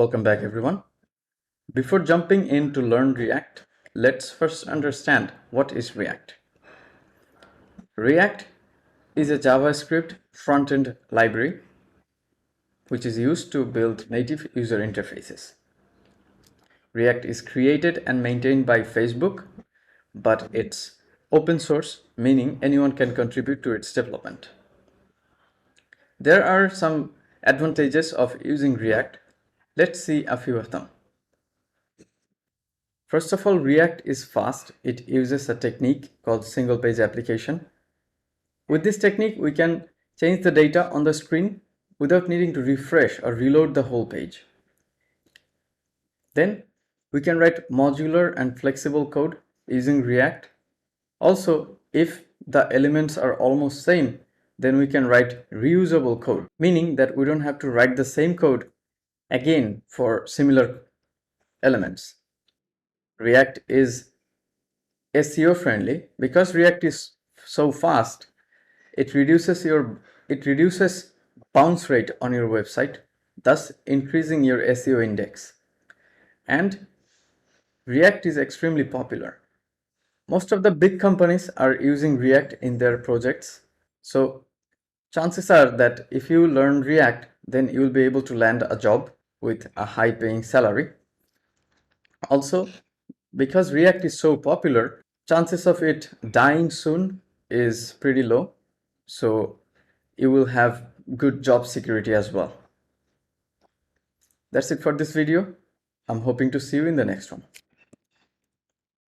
Welcome back, everyone. Before jumping in to learn React, let's first understand what is React. React is a JavaScript front-end library which is used to build native user interfaces. React is created and maintained by Facebook, but it's open source, meaning anyone can contribute to its development. There are some advantages of using React. Let's see a few of them. First of all, React is fast. It uses a technique called single page application. With this technique, we can change the data on the screen without needing to refresh or reload the whole page. Then we can write modular and flexible code using React. Also, if the elements are almost same, then we can write reusable code, meaning that we don't have to write the same code again for similar elements. React is SEO friendly because React is so fast. It reduces bounce rate on your website, thus increasing your SEO index. And React is extremely popular. Most of the big companies are using React in their projects. So chances are that if you learn React, then you will be able to land a job with a high paying salary. Also, because React is so popular, chances of it dying soon is pretty low. So you will have good job security as well. That's it for this video. I'm hoping to see you in the next one.